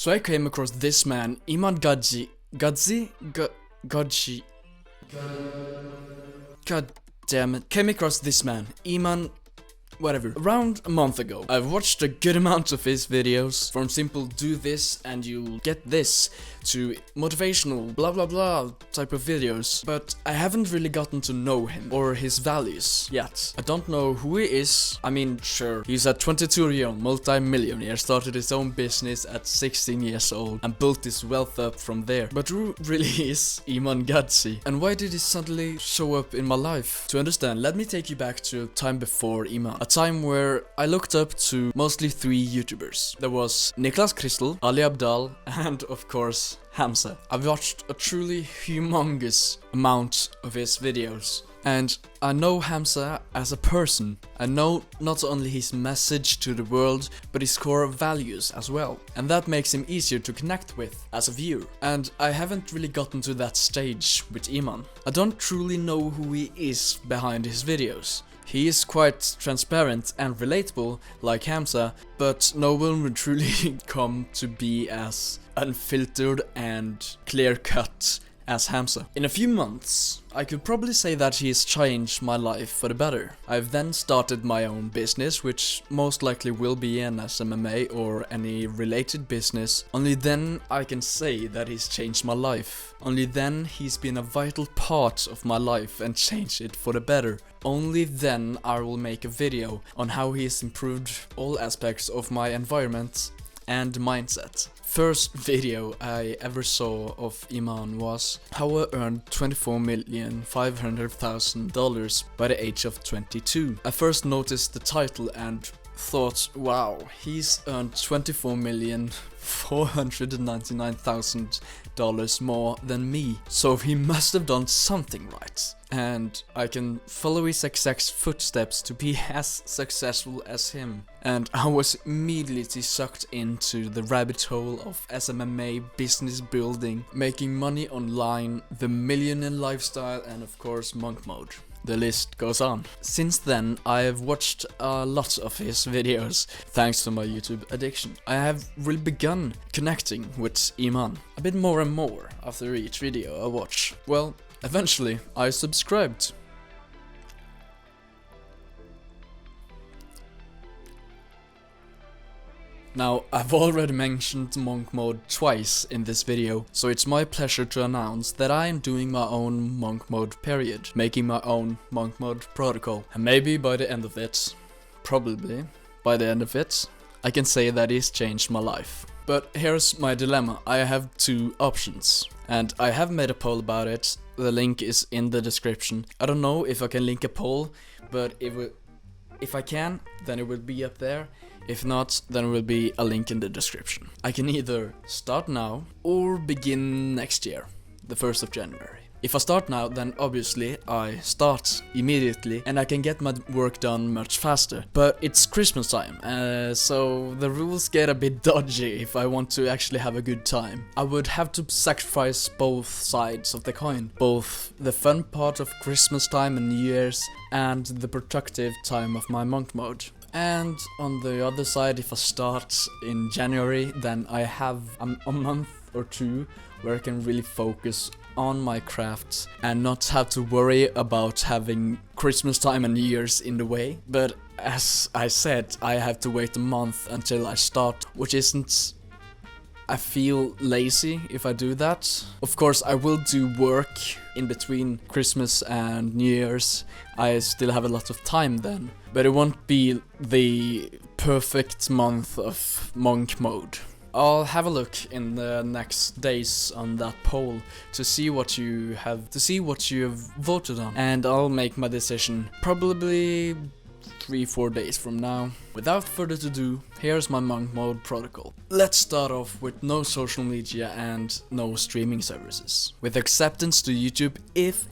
So I came across this man, Iman Gadzhi. Gadzhi? God damn it. Came across this man, Iman... whatever. Around a month ago, I've watched a good amount of his videos, from simple do this and you'll get this, to motivational blah blah blah type of videos, but I haven't really gotten to know him or his values yet. I don't know who he is. I mean, sure, he's a 22-year-old multi-millionaire, started his own business at 16 years old and built his wealth up from there. But who really is Iman Gadzhi? And why did he suddenly show up in my life? To understand, let me take you back to a time before Iman. A time where I looked up to mostly 3 YouTubers. There was Niklas Kristl, Ali Abdal, and of course Hamza. I've watched a truly humongous amount of his videos, and I know Hamza as a person. I know not only his message to the world, but his core values as well. And that makes him easier to connect with as a viewer. And I haven't really gotten to that stage with Iman. I don't truly know who he is behind his videos. He is quite transparent and relatable like Hamza, but no one would truly come to be as unfiltered and clear-cut as Hamza. In a few months, I could probably say that he has changed my life for the better. I've then started my own business, which most likely will be an SMMA or any related business. Only then I can say that he's changed my life. Only then he's been a vital part of my life and changed it for the better. Only then I will make a video on how he has improved all aspects of my environment and mindset. First video I ever saw of Iman was how I earned $24,500,000 by the age of 22. I first noticed the title and thought, wow, he's earned $24,499,000 more than me, so he must have done something right. And I can follow his exact footsteps to be as successful as him. And I was immediately sucked into the rabbit hole of SMMA, business building, making money online, the millionaire lifestyle, and of course monk mode. The list goes on. Since then, I have watched a lot of his videos, thanks to my YouTube addiction. I have really begun connecting with Iman a bit more and more after each video I watch. Well, eventually, I subscribed. Now, I've already mentioned monk mode twice in this video, so it's my pleasure to announce that I am doing my own monk mode period, making my own monk mode protocol. And maybe by the end of it, probably by the end of it, I can say that it's changed my life. But here's my dilemma. I have 2 options, and I have made a poll about it. The link is in the description. I don't know if I can link a poll, but if I can, then it will be up there. If not, then there will be a link in the description. I can either start now or begin next year, the 1st of January. If I start now, then obviously I start immediately and I can get my work done much faster. But it's Christmas time, so the rules get a bit dodgy if I want to actually have a good time. I would have to sacrifice both sides of the coin. Both the fun part of Christmas time and New Year's and the productive time of my monk mode. And on the other side, if I start in January, then I have a month or 2 where I can really focus on my craft and not have to worry about having Christmas time and New Year's in the way. But as I said, I have to wait a month until I start, which isn't... I feel lazy if I do that. Of course, I will do work in between Christmas and New Year's. I still have a lot of time then. But it won't be the perfect month of monk mode. I'll have a look in the next days on that poll to see what you have voted on, and I'll make my decision probably 3-4 days from now. Without further ado, here's my monk mode protocol. Let's start off with no social media and no streaming services. With acceptance to YouTube if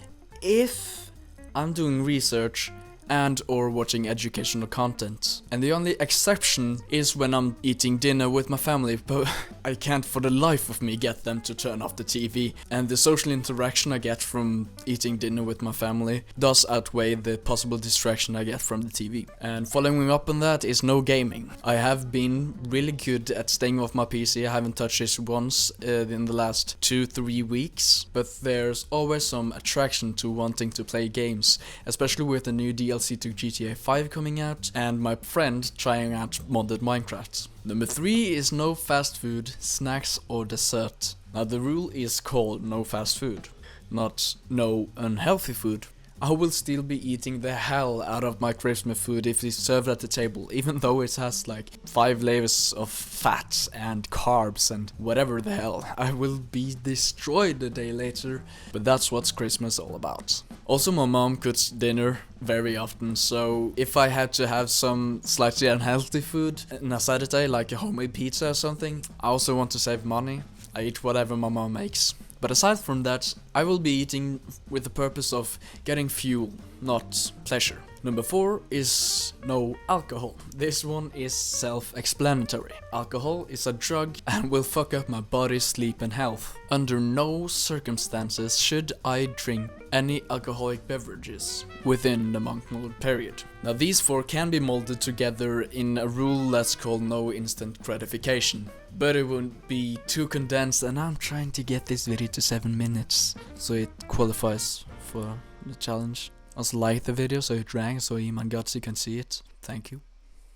I'm doing research and or watching educational content. And the only exception is when I'm eating dinner with my family, but I can't for the life of me get them to turn off the TV, and the social interaction I get from eating dinner with my family does outweigh the possible distraction I get from the TV. And following up on that is no gaming. I have been really good at staying off my PC. I haven't touched it once in the last 2-3 weeks, but there's always some attraction to wanting to play games, especially with the new DLC to GTA 5 coming out and my friend trying out modded Minecraft. Number 3 is no fast food, snacks or dessert. Now the rule is called no fast food, not no unhealthy food. I will still be eating the hell out of my Christmas food if it's served at the table, even though it has like 5 layers of fat and carbs and whatever the hell. I will be destroyed a day later, but that's what Christmas is all about. Also, my mom cooks dinner very often, so if I had to have some slightly unhealthy food on a Saturday, like a homemade pizza or something, I also want to save money. I eat whatever my mom makes. But aside from that, I will be eating with the purpose of getting fuel, not pleasure. Number 4 is no alcohol. This one is self-explanatory. Alcohol is a drug and will fuck up my body, sleep and health. Under no circumstances should I drink any alcoholic beverages within the monk mode period. Now these 4 can be molded together in a rule that's called no instant gratification. But it wouldn't be too condensed, and I'm trying to get this video to 7 minutes so it qualifies for the challenge. Also like the video so it ranks so Iman Gadzhi can see it. Thank you.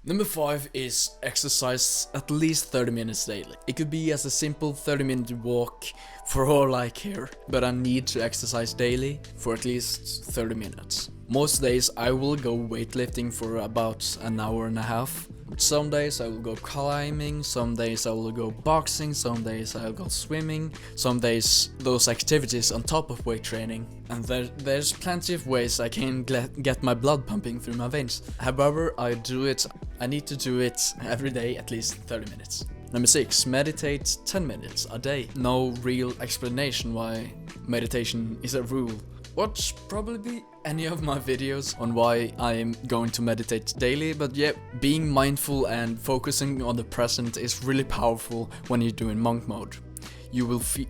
Number 5 is exercise at least 30 minutes daily. It could be as a simple 30-minute walk for all I care, but I need to exercise daily for at least 30 minutes. Most days I will go weightlifting for about an hour and a half. Some days I will go climbing, some days I will go boxing, some days I'll go swimming, some days those activities on top of weight training. And there's plenty of ways I can get my blood pumping through my veins. However, I need to do it every day at least 30 minutes. Number 6, meditate 10 minutes a day. No real explanation why meditation is a rule. Watch probably any of my videos on why I am going to meditate daily, but yeah, being mindful and focusing on the present is really powerful when you're doing monk mode. You will feel...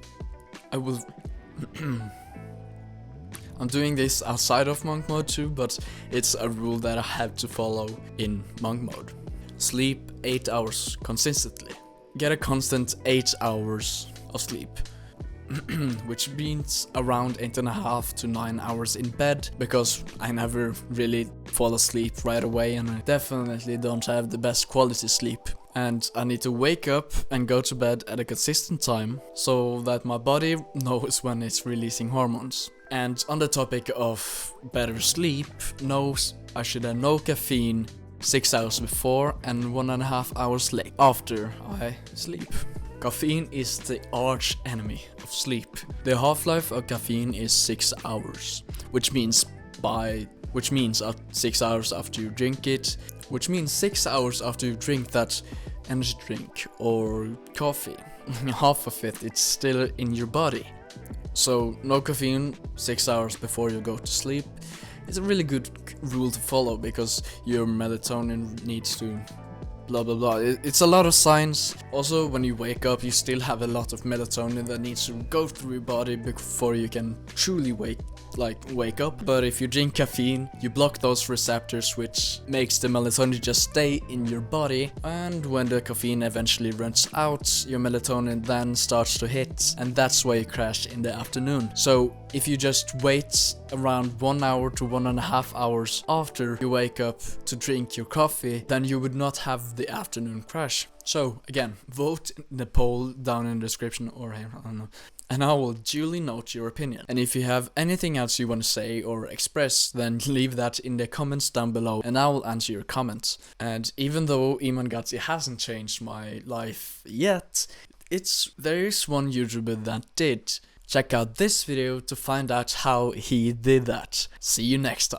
I'm doing this outside of monk mode too, but it's a rule that I have to follow in monk mode. Sleep 8 hours consistently. Get a constant 8 hours of sleep. Which means around 8.5 to 9 hours in bed, because I never really fall asleep right away and I definitely don't have the best quality sleep. And I need to wake up and go to bed at a consistent time so that my body knows when it's releasing hormones. And on the topic of better sleep, I should have no caffeine 6 hours before and 1.5 hours late after I sleep. Caffeine is the arch enemy of sleep. The half-life of caffeine is 6 hours, which means 6 hours after you drink it, which means 6 hours after you drink that energy drink or coffee, half of it's still in your body. So no caffeine 6 hours before you go to sleep. It's a really good rule to follow because your melatonin needs to blah blah blah. It's a lot of science. Also, when you wake up, you still have a lot of melatonin that needs to go through your body before you can truly wake up. But if you drink caffeine, you block those receptors, which makes the melatonin just stay in your body. And when the caffeine eventually runs out, your melatonin then starts to hit, and that's why you crash in the afternoon. So if you just wait around 1 hour to 1.5 hours after you wake up to drink your coffee, then you would not have the afternoon crash. So again, vote in the poll down in the description or here, I don't know. And I will duly note your opinion. And if you have anything else you want to say or express, then leave that in the comments down below and I will answer your comments. And even though Iman Gadzhi hasn't changed my life yet, there is one YouTuber that did. Check out this video to find out how he did that. See you next time.